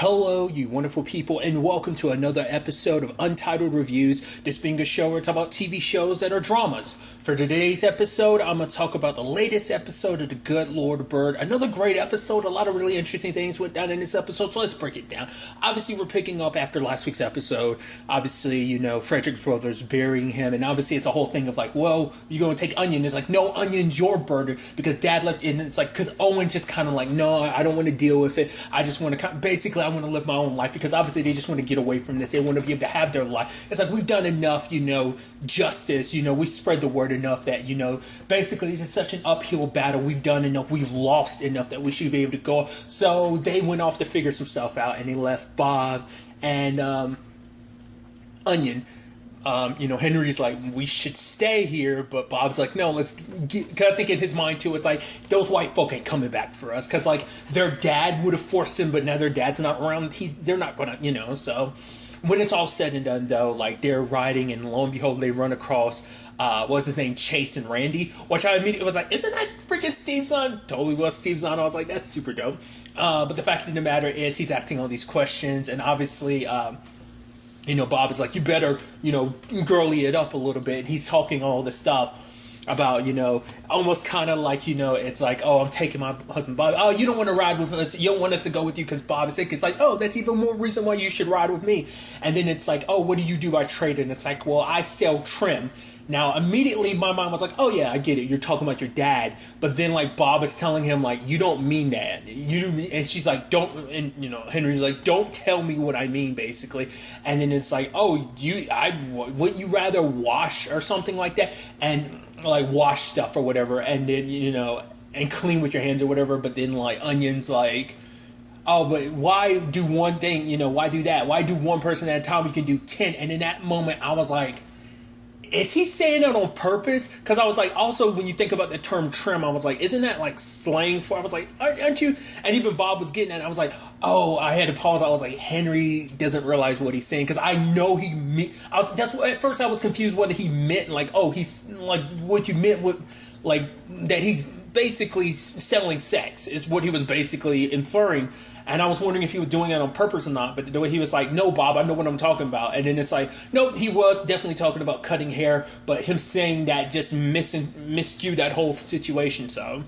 Hello, you wonderful people, and welcome to another episode of Untitled Reviews. This being a show where I talk about TV shows that are dramas. For today's episode, I'm going to talk about the latest episode of The Good Lord Bird. Another great episode. A lot of really interesting things went down in this episode, so let's break it down. Obviously, we're picking up after last week's episode. Obviously, you know, Frederick's brother's burying him, and obviously it's a whole thing of like, well, you're going to take Onion. It's like, no, Onion's your bird, because Dad left it, and it's like, because Owen's just kind of like, no, I don't want to deal with it. I just want to, basically, I want to live my own life, because obviously they just want to get away from this. They want to be able to have their life. It's like, we've done enough, you know, justice, you know, we spread the word enough that, you know, basically this is such an uphill battle. We've done enough. We've lost enough that we should be able to go. So they went off to figure some stuff out, and they left Bob and Onion. You know, Henry's like, we should stay here, but Bob's like, no, let's get, because I think in his mind too, it's like, those white folk ain't coming back for us, because like, their dad would have forced him, but now their dad's not around, they're not gonna, you know. So when it's all said and done though, like, they're riding, and lo and behold, they run across what's his name, Chase and Randy, which I immediately was like, isn't that freaking Steve's son? Totally was Steve's son. I was like, that's super dope. But the fact of the matter is, he's asking all these questions, and obviously you know, Bob is like, you better, you know, girly it up a little bit. He's talking all this stuff about, you know, almost kind of like, you know, it's like, oh, I'm taking my husband Bob. Oh, you don't want to ride with us. You don't want us to go with you because Bob is sick. It's like, oh, that's even more reason why you should ride with me. And then it's like, oh, what do you do by trade? And it's like, well, I sell trim. Now, immediately, my mind was like, oh, yeah, I get it. You're talking about your dad. But then, like, Bob is telling him, like, you don't mean that. And she's like, don't, and, you know, Henry's like, don't tell me what I mean, basically. And then it's like, oh, wouldn't you rather wash or something like that? And, like, wash stuff or whatever. And then, you know, and clean with your hands or whatever. But then, like, Onion's like, oh, but why do one thing, you know, why do that? Why do one person at a time? You can do 10. And in that moment, I was like, is he saying that on purpose? Because I was like, also, when you think about the term trim, I was like, isn't that like slang for, I was like, aren't you? And even Bob was getting at it. I was like, oh, I had to pause. I was like, Henry doesn't realize what he's saying. Because I know that's what, at first I was confused whether he meant like, oh, he's like, what you meant with, like, that he's basically selling sex is what he was basically inferring. And I was wondering if he was doing it on purpose or not. But the way he was like, no, Bob, I know what I'm talking about. And then it's like, no, he was definitely talking about cutting hair. But him saying that just miscued that whole situation. So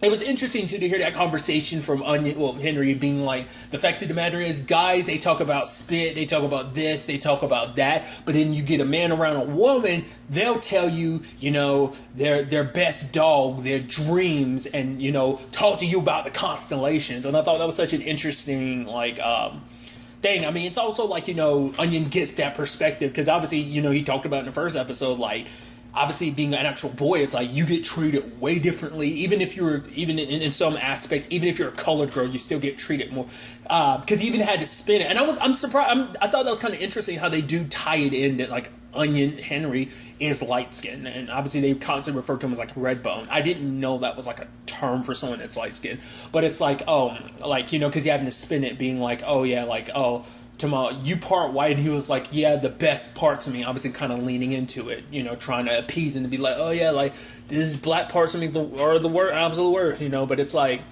it was interesting to hear that conversation from Henry being like, the fact of the matter is, guys, they talk about spit, they talk about this, they talk about that, but then you get a man around a woman, they'll tell you, you know, their best dog, their dreams, and, you know, talk to you about the constellations. And I thought that was such an interesting, like, thing. I mean, it's also like, you know, Onion gets that perspective, because obviously, you know, he talked about in the first episode, like, obviously being an actual boy, it's like you get treated way differently, even if you're, even in some aspects, even if you're a colored girl, you still get treated more, because he even had to spin it. And I'm surprised, I thought that was kind of interesting how they do tie it in that, like, Onion Henry is light skinned, and obviously they constantly refer to him as like red bone. I didn't know that was like a term for someone that's light skinned, but it's like, oh, like, you know, because he having to spin it being like, oh yeah, like, oh, tomorrow you part white, and he was like, yeah, the best parts of me, obviously kind of leaning into it, you know, trying to appease him to be like, oh yeah, like, these black parts of me are the word, absolute word, you know. But it's like,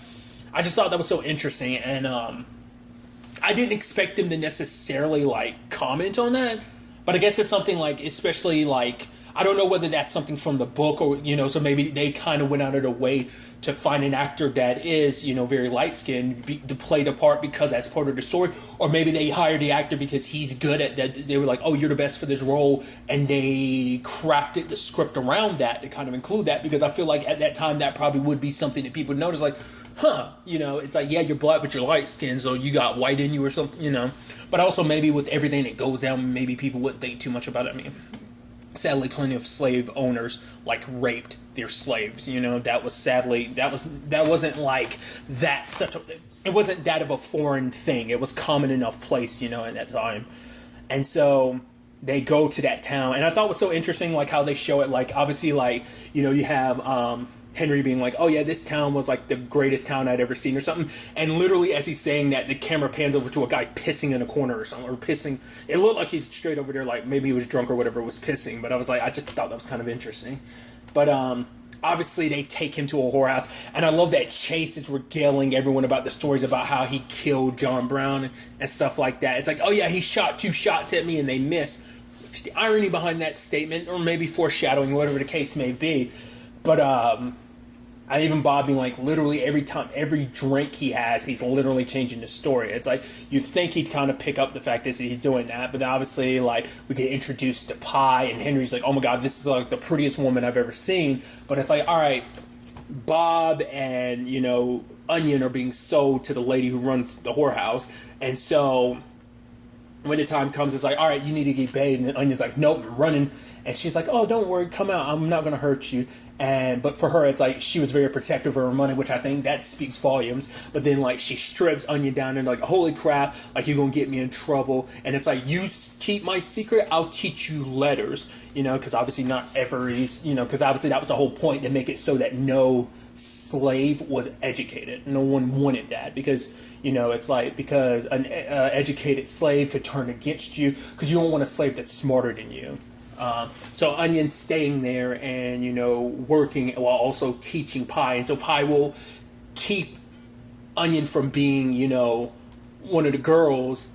I just thought that was so interesting, and I didn't expect him to necessarily like comment on that, but I guess it's something like, especially like, I don't know whether that's something from the book or, you know, so maybe they kind of went out of their way to find an actor that is, you know, very light-skinned to play the part because that's part of the story. Or maybe they hired the actor because he's good at that. They were like, oh, you're the best for this role. And they crafted the script around that to kind of include that, because I feel like at that time that probably would be something that people notice, like, huh, you know, it's like, yeah, you're black, but you're light-skinned, so you got white in you or something, you know. But also maybe with everything that goes down, maybe people wouldn't think too much about it. I mean, sadly, plenty of slave owners like raped their slaves. You know, that was sadly, that wasn't like that it wasn't that of a foreign thing. It was common enough place, you know, at that time. And so they go to that town, and I thought it was so interesting, like how they show it. Like, obviously, like, you know, you have Henry being like, oh yeah, this town was like the greatest town I'd ever seen or something. And literally as he's saying that, the camera pans over to a guy pissing in a corner or something, or pissing. It looked like he's straight over there, like maybe he was drunk or whatever, was pissing. But I was like, I just thought that was kind of interesting. But obviously they take him to a whorehouse, and I love that Chase is regaling everyone about the stories about how he killed John Brown and stuff like that. It's like, oh yeah, he shot 2 shots at me and they missed. The irony behind that statement, or maybe foreshadowing, whatever the case may be. But I even Bob being like, literally every drink he has, he's literally changing the story. It's like, you think he'd kind of pick up the fact that he's doing that, but obviously, like, we get introduced to Pie, and Henry's like, oh my god, this is like the prettiest woman I've ever seen. But it's like, all right, Bob and, you know, Onion are being sold to the lady who runs the whorehouse, and so when the time comes, it's like, all right, you need to get paid. And then Onion's like, nope, I'm running. And she's like, oh, don't worry, come out. I'm not going to hurt you. But for her, it's like, she was very protective of her money, which I think that speaks volumes. But then, like, she strips Onion down and like, holy crap, like, you're going to get me in trouble. And it's like, you keep my secret, I'll teach you letters. You know, because obviously not every, you know, because obviously that was the whole point, to make it so that no slave was educated. No one wanted that, because, you know, it's like, because an educated slave could turn against you, because you don't want a slave that's smarter than you. So Onion staying there and, you know, working while also teaching Pie. And so Pie will keep Onion from being, you know, one of the girls,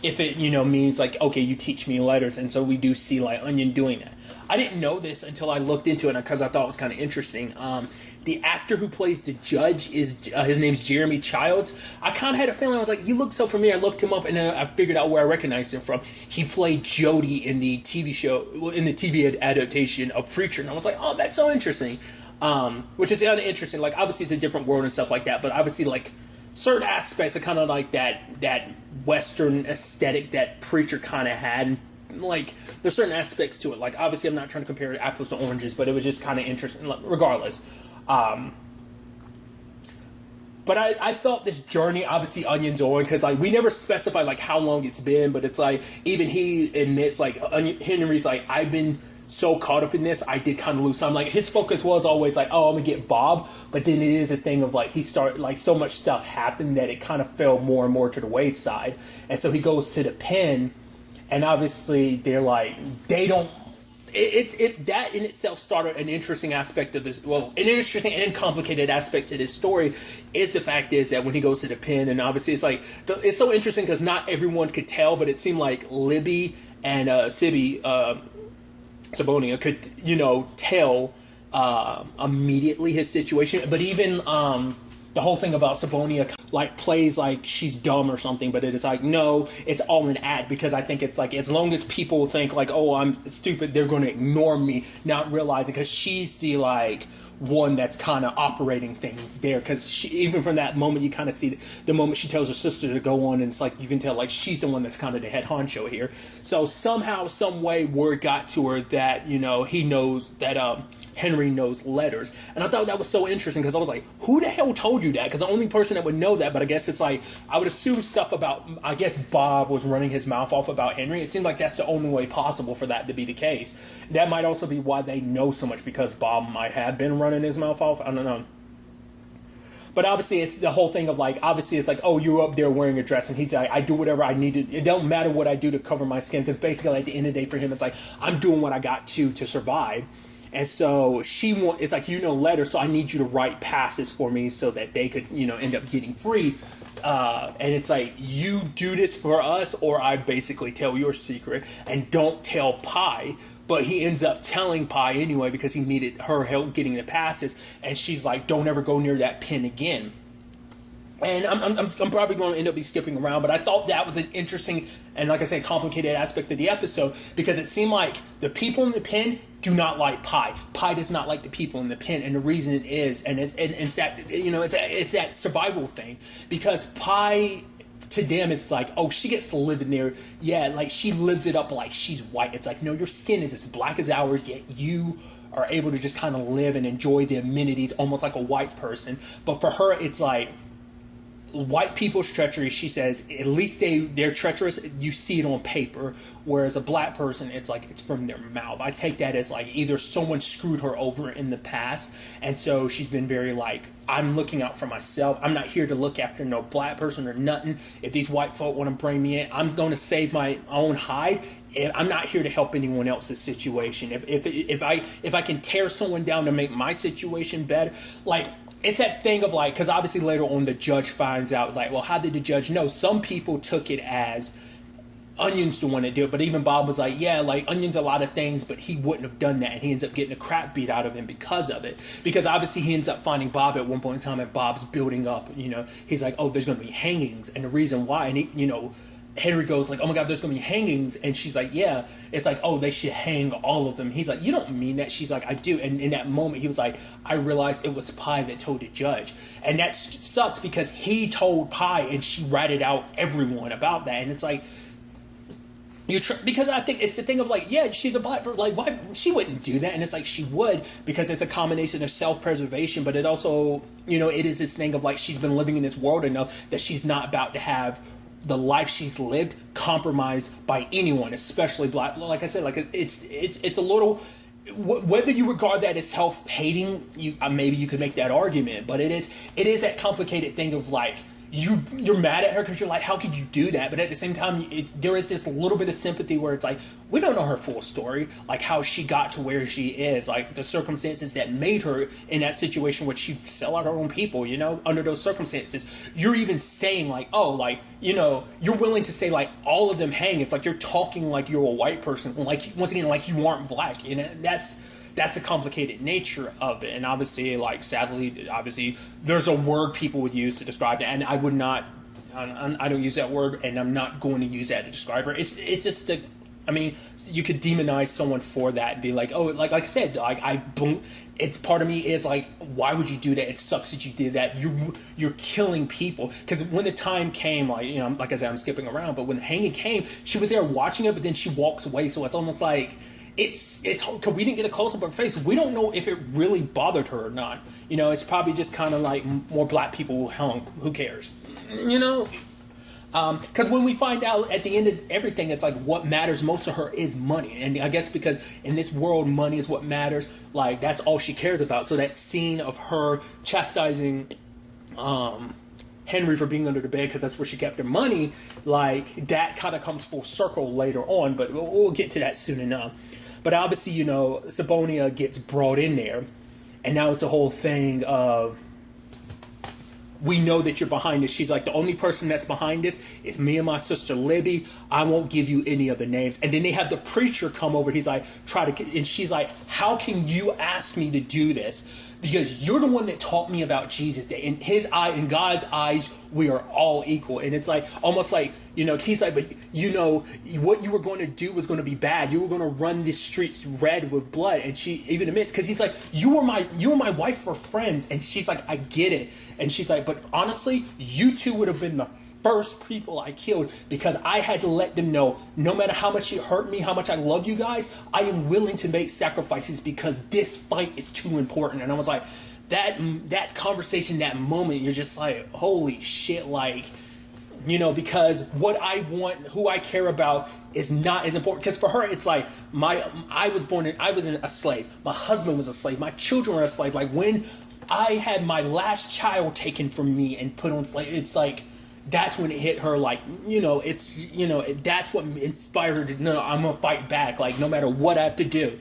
if it, you know, means like, okay, you teach me letters. And so we do see, like, Onion doing that. I didn't know this until I looked into it, because I thought it was kind of interesting. The actor who plays the judge is, his name's Jeremy Childs. I kind of had a feeling, I was like, you look so familiar. I looked him up, and then I figured out where I recognized him from. He played Jody in the TV show, in the TV adaptation of Preacher, and I was like, oh, that's so interesting. Which is kind of interesting. Like, obviously it's a different world and stuff like that, but obviously, like, certain aspects are kind of like that Western aesthetic that Preacher kind of had. Like, there's certain aspects to it. Like, obviously I'm not trying to compare apples to oranges, but it was just kind of interesting, regardless. But I felt this journey, obviously, Onion's on, because, like, we never specify, like, how long it's been, but it's like, even he admits, like, Henry's like, I've been so caught up in this, I did kind of lose time. Like, his focus was always like, oh, I'm gonna get Bob, but then it is a thing of, like, he started, like, so much stuff happened that it kind of fell more and more to the Wade side, and so he goes to the pen, and obviously they're like, they don't, that in itself started an interesting aspect of this. Well, an interesting and complicated aspect to this story is the fact is that when he goes to the pen, and obviously it's like, it's so interesting because not everyone could tell, but it seemed like Libby and Sibby, Sabonia could, you know, tell immediately his situation. But even the whole thing about Sabonia, like, plays like she's dumb or something, but it is like, no, it's all an act, because I think it's like, as long as people think like, oh, I'm stupid, they're going to ignore me, not realizing, because she's the, like, one that's kind of operating things there, because even from that moment you kind of see the moment she tells her sister to go on, and it's like, you can tell, like, she's the one that's kind of the head honcho here. So somehow, some way, word got to her that, you know, he knows that Henry knows letters. And I thought that was so interesting, because I was like, who the hell told you that? Because the only person that would know that, but I guess it's like, I would assume stuff about, I guess Bob was running his mouth off about Henry. It seemed like that's the only way possible for that to be the case. That might also be why they know so much, because Bob might have been running his mouth off. I don't know. But obviously it's the whole thing of, like, obviously it's like, oh, you're up there wearing a dress, and he's like, I do whatever I need to, it don't matter what I do to cover my skin, because basically at the end of the day for him, it's like, I'm doing what I got to survive. And so it's like, you know, letters, so I need you to write passes for me so that they could, you know, end up getting free. And it's like, you do this for us, or I basically tell your secret, and don't tell Pie. But he ends up telling Pie anyway, because he needed her help getting the passes, and she's like, don't ever go near that pen again. And I'm probably going to end up skipping around, but I thought that was an interesting and, like I said, complicated aspect of the episode, because it seemed like the people in the pen do not like Pie. Pie does not like the people in the pen, and the reason it is, and it's that, you know, it's that survival thing, because Pie, to them, it's like, oh, she gets to live in there. Yeah, like, she lives it up like she's white. It's like, no, your skin is as black as ours, yet you are able to just kind of live and enjoy the amenities almost like a white person. But for her, it's like white people's treachery, she says, at least they're treacherous, you see it on paper, whereas a black person, it's like it's from their mouth. I take that as like either someone screwed her over in the past, and so she's been very like, I'm looking out for myself. I'm not here to look after no black person or nothing. If these white folk want to bring me in, I'm going to save my own hide. And I'm not here to help anyone else's situation. If I can tear someone down to make my situation better, like, it's that thing of like, because obviously later on the judge finds out, like, well, how did the judge know? Some people took it as Onion's the one that did it, but even Bob was like, yeah, like, Onion's a lot of things, but he wouldn't have done that, and he ends up getting the crap beat out of him because of it. Because obviously he ends up finding Bob at one point in time, and Bob's building up, he's like, oh, there's going to be hangings, and the reason why, and he, Henry goes like, oh my God, there's going to be hangings. And she's like, yeah. It's like, oh, they should hang all of them. He's like, you don't mean that. She's like, I do. And in that moment, he was like, I realized it was Pi that told the judge. And that sucks because he told Pi and she ratted out everyone about that. And it's like, because I think it's the thing of like, yeah, she's a black person. Like, why? She wouldn't do that. And it's like, she would, because it's a combination of self-preservation. But it also, it is this thing of like, she's been living in this world enough that she's not about to have the life she's lived compromised by anyone, especially black. Like I said, like it's a little, whether you regard that as self-hating, maybe you could make that argument, but it is that complicated thing of like, you're mad at her because you're like, how could you do that? But at the same time, there is this little bit of sympathy where it's like, we don't know her full story, like how she got to where she is, like the circumstances that made her in that situation where she sell out her own people, under those circumstances. You're even saying like, oh, like, you're willing to say like all of them hang. It's like you're talking like you're a white person, like once again, like you aren't black. That's a complicated nature of it. And obviously, like, sadly, there's a word people would use to describe it. And I would not, I don't use that word, and I'm not going to use that to describe her. It's just you could demonize someone for that and be like, oh, like I said, like, it's part of me is like, why would you do that? It sucks that you did that. You're killing people. Because when the time came, like, like I said, I'm skipping around, but when the hanging came, she was there watching it, but then she walks away. So it's almost like, it's because we didn't get a close-up of her face. We don't know if it really bothered her or not. It's probably just kind of like more black people hung. Who cares? Because when we find out at the end of everything, it's like what matters most to her is money. And I guess because in this world, money is what matters. Like, that's all she cares about. So that scene of her chastising Henry for being under the bed because that's where she kept her money, like, that kind of comes full circle later on. But we'll get to that soon enough. But obviously, Sabonia gets brought in there, and now it's a whole thing of, we know that you're behind this. She's like, the only person that's behind this is me and my sister Libby. I won't give you any other names. And then they have the preacher come over. He's like, and she's like, how can you ask me to do this? Because you're the one that taught me about Jesus. That in his eye, in God's eyes, we are all equal. And it's like, almost like, he's like, but what you were going to do was going to be bad. You were going to run the streets red with blood. And she even admits, because he's like, you were my wife for friends. And she's like, I get it. And she's like, but honestly, you two would have been the first people I killed, because I had to let them know, no matter how much it hurt me, how much I love you guys, I am willing to make sacrifices because this fight is too important. And I was like, that conversation, that moment, you're just like, holy shit, like, because what I want, who I care about is not as important. Because for her, it's like, I was a slave. My husband was a slave. My children were a slave. Like, when I had my last child taken from me and put on slave, it's like, that's when it hit her, like, that's what inspired her to, no, I'm going to fight back, like, no matter what I have to do,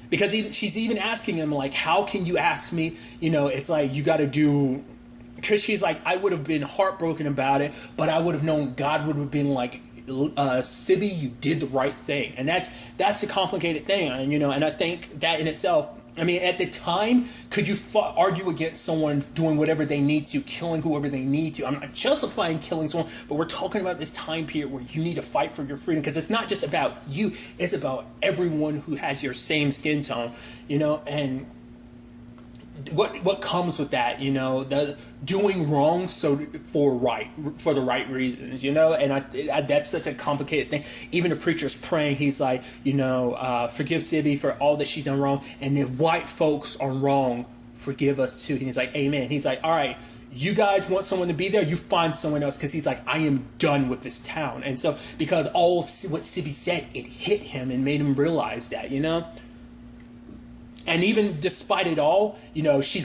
Because she's even asking him, like, how can you ask me, it's like, you got to do, because she's like, I would have been heartbroken about it, but I would have known God would have been like, Sibby, you did the right thing. And that's a complicated thing, and I think that in itself, at the time, could you argue against someone doing whatever they need to, killing whoever they need to? I'm not justifying killing someone, but we're talking about this time period where you need to fight for your freedom, because it's not just about you, it's about everyone who has your same skin tone, and what comes with that, the doing wrong for the right reasons, and that's such a complicated thing. Even the preacher's praying, he's like, forgive Sibby for all that she's done wrong, and if white folks are wrong, forgive us too. And he's like, amen. He's like, all right, you guys want someone to be there, you find someone else, because he's like, I am done with this town. And so because all of what Sibby said, it hit him and made him realize that, you know. And even despite it all, you know, she's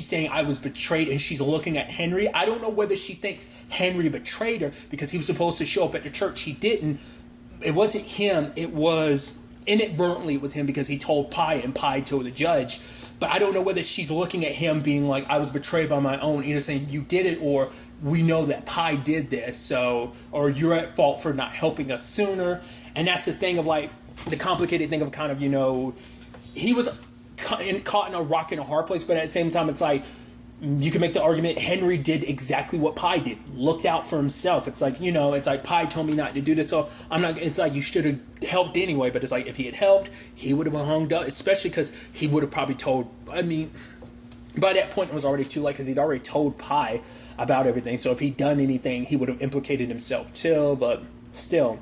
saying, I was betrayed, and she's looking at Henry. I don't know whether she thinks Henry betrayed her because he was supposed to show up at the church. He didn't. It wasn't him. It was, inadvertently, it was him because he told Pi, and Pi told the judge. But I don't know whether she's looking at him being like, I was betrayed by my own, either saying you did it, or we know that Pi did this, so, or you're at fault for not helping us sooner. And that's the thing of like, the complicated thing of kind of, you know, he was caught in a rock and a hard place, but at the same time, it's like, you can make the argument Henry did exactly what Pi did, looked out for himself. It's like, you know, it's like, Pi told me not to do this, so I'm not, it's like, you should have helped anyway. But it's like, if he had helped, he would have been hung up, especially because he would have probably told, I mean, by that point it was already too late, because he'd already told Pi about everything. So if he'd done anything, he would have implicated himself too. But still,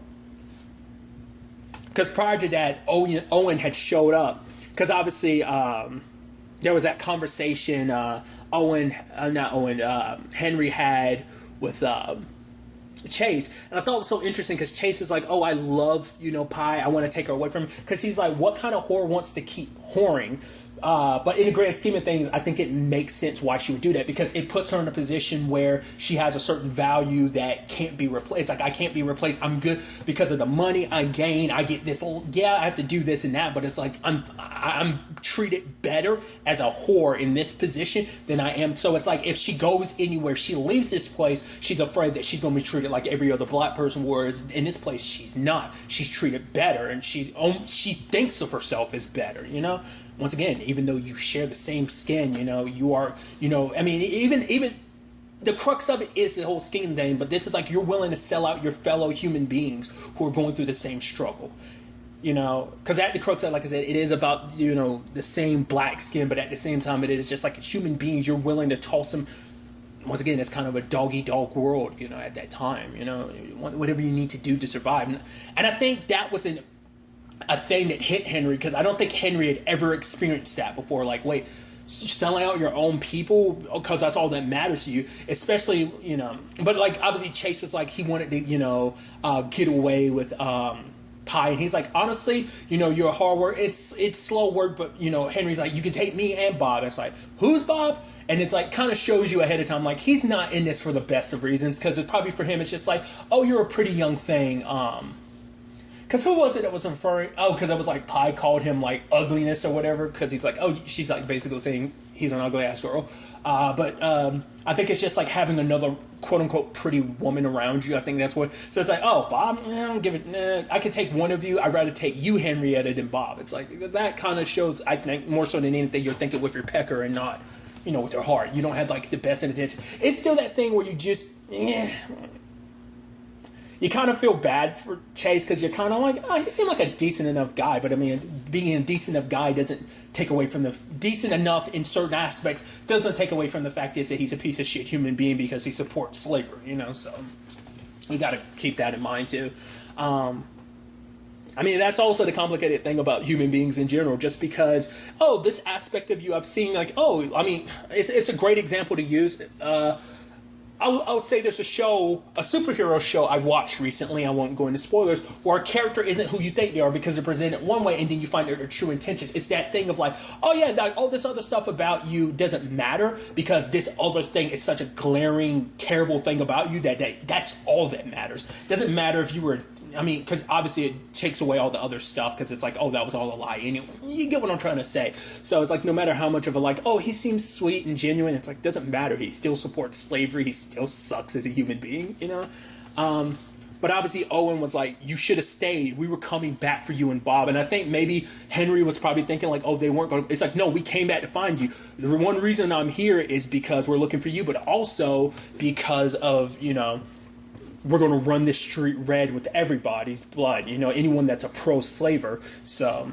because prior to that, Owen had showed up, because obviously there was that conversation Henry had with Chase. And I thought it was so interesting because Chase is like, oh, I love, you know, Pi. I want to take her away from him. Because he's like, what kind of whore wants to keep whoring? But in the grand scheme of things, I think it makes sense why she would do that, because it puts her in a position where she has a certain value that can't be replaced. It's like, I can't be replaced. I'm good because of the money I gain. I get this. Yeah, I have to do this and that, but it's like I'm treated better as a whore in this position than I am. So it's like, if she goes anywhere, she leaves this place, she's afraid that she's going to be treated like every other black person, whereas in this place she's not. She's treated better, and she thinks of herself as better, you know. Once again, even though you share the same skin, you know, you are, you know, I mean, even the crux of it is the whole skin thing, but this is like, you're willing to sell out your fellow human beings who are going through the same struggle, you know, because at the crux of it, like I said, it is about, you know, the same black skin, but at the same time, it is just like human beings, you're willing to toss them. Once again, it's kind of a dog-eat-dog world, you know, at that time, you know, whatever you need to do to survive. And I think that was a thing that hit Henry, because I don't think Henry had ever experienced that before. Like, wait, selling out your own people because that's all that matters to you, especially, you know. But like, obviously Chase was like, he wanted to, you know, get away with Pi, and he's like, honestly, you know, you're a hard work. It's slow work, but you know, Henry's like, you can take me and Bob. And it's like, who's Bob? And it's like, kind of shows you ahead of time, like, he's not in this for the best of reasons, because it's probably for him, it's just like, oh, you're a pretty young thing. Because who was it that was referring? Oh, because it was like Pi called him like ugliness or whatever. Because he's like, oh, she's like basically saying he's an ugly ass girl. But I think it's just like having another quote unquote pretty woman around you. I think that's what. So it's like, oh, Bob, I don't give it. I could take one of you. I'd rather take you, Henrietta, than Bob. It's like that kind of shows. I think more so than anything, you're thinking with your pecker and not, you know, with your heart. You don't have like the best intention. It's still that thing where you just. You kind of feel bad for Chase, because you're kind of like, oh, he seemed like a decent enough guy. But I mean, being a decent enough guy doesn't take away from the decent enough in certain aspects. Doesn't take away from the fact is that he's a piece of shit human being because he supports slavery. You know, so you got to keep that in mind too. I mean, that's also the complicated thing about human beings in general. Just because, oh, this aspect of you I've seen, like, oh, I mean, it's a great example to use. I'll say there's a superhero show I've watched recently, I won't go into spoilers, where a character isn't who you think they are because they're presented one way and then you find out their true intentions. It's that thing of like, oh yeah, all this other stuff about you doesn't matter because this other thing is such a glaring, terrible thing about you that's all that matters. Doesn't matter if you were, I mean, because obviously it takes away all the other stuff because it's like, oh, that was all a lie anyway. You get what I'm trying to say. So it's like, no matter how much of a like, oh, he seems sweet and genuine, it's like, doesn't matter. He still supports slavery. He still sucks as a human being, you know? But obviously Owen was like, you should have stayed. We were coming back for you and Bob. And I think maybe Henry was probably thinking like, oh, they weren't going to. It's like, no, we came back to find you. The one reason I'm here is because we're looking for you, but also because of, you know, we're going to run this street red with everybody's blood, you know, anyone that's a pro-slaver. So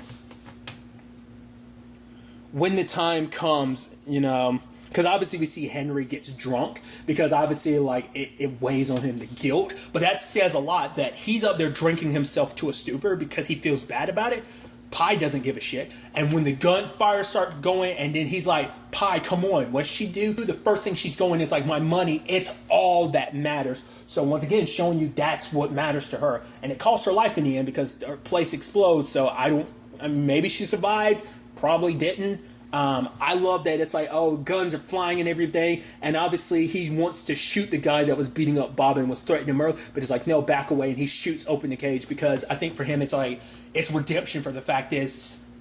when the time comes, you know, because obviously we see Henry gets drunk because obviously like it weighs on him, the guilt. But that says a lot that he's up there drinking himself to a stupor because he feels bad about it. Pie doesn't give a shit. And when the gunfire start going, and then he's like, Pie, come on. What's she do? The first thing she's going is like, my money. It's all that matters. So once again, showing you that's what matters to her. And it costs her life in the end because her place explodes. So maybe she survived. Probably didn't. I love that it's like, oh, guns are flying and everything, and obviously he wants to shoot the guy that was beating up Bob and was threatening him earlier, but it's like, no, back away, and he shoots open the cage, because I think for him it's like, it's redemption. For the fact is,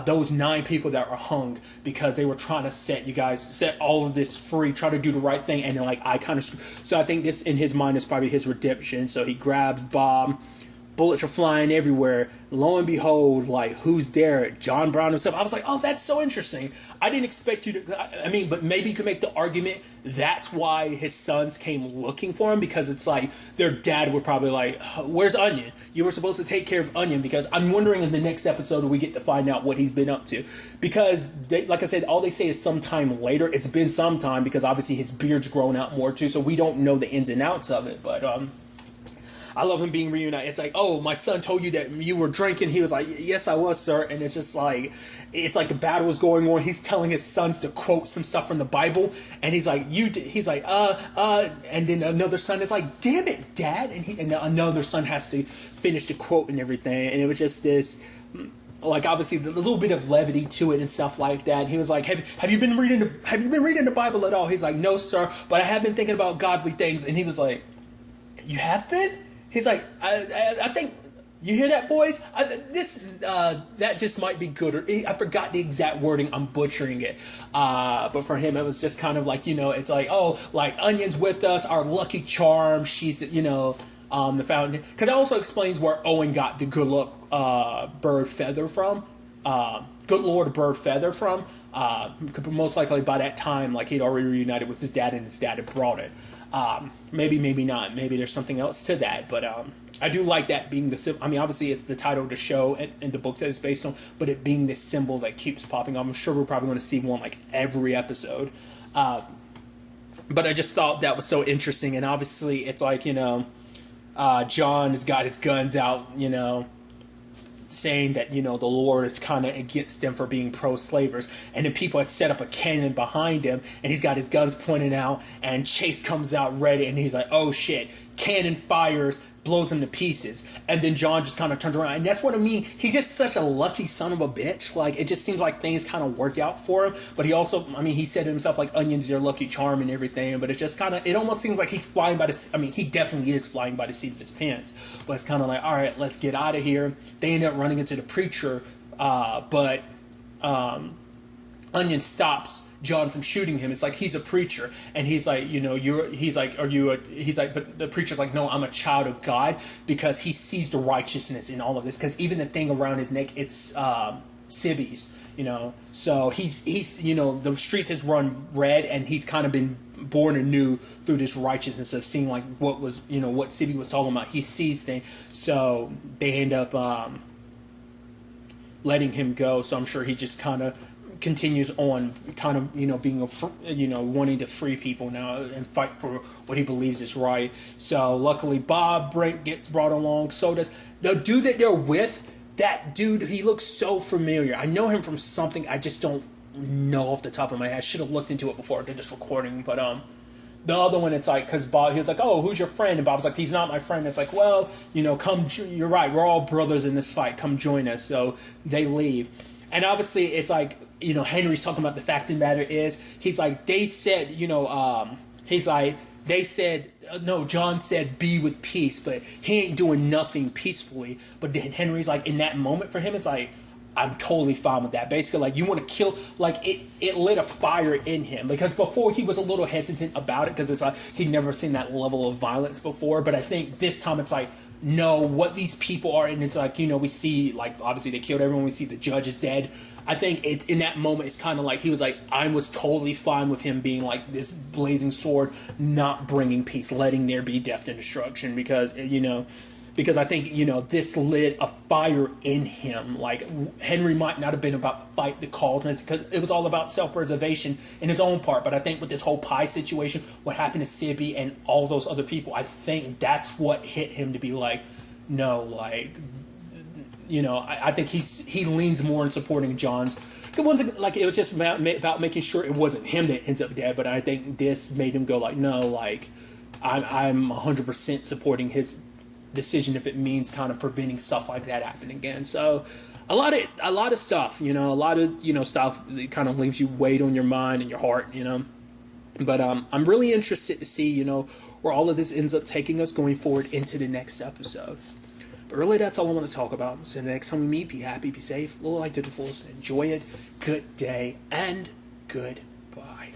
those 9 people that were hung because they were trying to set all of this free, try to do the right thing, and then like, I kind of, so I think this in his mind is probably his redemption. So he grabs Bob. Bullets are flying everywhere. Lo and behold, like, who's there? John Brown himself. I was like, oh, that's so interesting. I didn't expect you to... but maybe you could make the argument that's why his sons came looking for him, because it's like their dad would probably like, where's Onion? You were supposed to take care of Onion, because I'm wondering in the next episode we get to find out what he's been up to. Because, like I said, all they say is sometime later. It's been some time, because obviously his beard's grown out more too, so we don't know the ins and outs of it, but... I love him being reunited. It's like, oh, my son told you that you were drinking. He was like, yes, I was, sir. And it's just like, it's like the battle was going on. He's telling his sons to quote some stuff from the Bible. And he's like, and then another son is like, damn it, Dad. And another son has to finish the quote and everything. And it was just this, like, obviously a little bit of levity to it and stuff like that. He was like, have you been reading the Bible at all? He's like, no, sir, but I have been thinking about godly things. And he was like, you have been? He's like, I think, you hear that, boys? That just might be good. Or I forgot the exact wording. I'm butchering it. But for him, it was just kind of like, it's like, oh, like Onion's with us, our lucky charm. She's, the fountain. Because it also explains where Owen got the good luck bird feather from. Good Lord bird feather from. Most likely by that time, like, he'd already reunited with his dad, and his dad had brought it. Maybe not. Maybe there's something else to that. But I do like that being the... I mean, obviously, it's the title of the show and the book that it's based on, but it being this symbol that keeps popping up. I'm sure we're probably going to see one, like, every episode. But I just thought that was so interesting. And obviously, it's like, John has got his guns out, saying that, the Lord is kind of against them for being pro-slavers, and then people had set up a cannon behind him, and he's got his guns pointed out, and Chase comes out ready, and he's like, oh shit, cannon fires, blows him to pieces, and then John just kind of turns around, and that's what I mean, he's just such a lucky son of a bitch. Like, it just seems like things kind of work out for him, but he also, he said to himself, like, Onion's your lucky charm and everything, but it's just kind of, it almost seems like he's flying by he definitely is flying by the seat of his pants, but it's kind of like, all right, let's get out of here. They end up running into the preacher, but Onion stops John from shooting him. It's like, he's a preacher, and he's like, he's like, but the preacher's like, no, I'm a child of God, because he sees the righteousness in all of this, because even the thing around his neck, it's civvies, so he's the streets has run red, and he's kind of been born anew through this righteousness of seeing like what was, what Sibby was talking about. He sees things, so they end up letting him go. So I'm sure he just kind of continues on, kind of being wanting to free people now and fight for what he believes is right. So luckily Bob Brent gets brought along, so does the dude that they're with. That dude, he looks so familiar. I know him from something, I just don't know off the top of my head. I should have looked into it before I did this recording, but the other one, it's like, because Bob, he was like, oh, who's your friend? And Bob's like, he's not my friend. It's like, well, come, you're right, we're all brothers in this fight, come join us. So they leave, and obviously it's like, Henry's talking about the fact of the matter is, he's like, they said, he's like, they said, no, John said be with peace, but he ain't doing nothing peacefully. But then Henry's like, in that moment for him, it's like, I'm totally fine with that. Basically, like, you want to kill, like, it lit a fire in him, because before he was a little hesitant about it, because it's like he'd never seen that level of violence before. But I think this time it's like, no, what these people are, and it's like, we see, like, obviously they killed everyone, we see the judge is dead. I think it's in that moment, it's kind of like he was like, I was totally fine with him being like this blazing sword, not bringing peace, letting there be death and destruction, because I think this lit a fire in him. Like, Henry might not have been about to fight the cause, because it was all about self-preservation in his own part. But I think with this whole pie situation, what happened to Sibby and all those other people, I think that's what hit him to be like, no, like, I think he leans more in supporting John's. The ones like it was just about making sure it wasn't him that ends up dead, but I think this made him go like, no, like I'm 100% supporting his decision if it means kind of preventing stuff like that happening again. So a lot of stuff, a lot of stuff that kind of leaves you weight on your mind and your heart, But I'm really interested to see where all of this ends up taking us going forward into the next episode. But really, that's all I want to talk about. So the next time we meet, be happy, be safe, live life to the fullest, enjoy it. Good day and good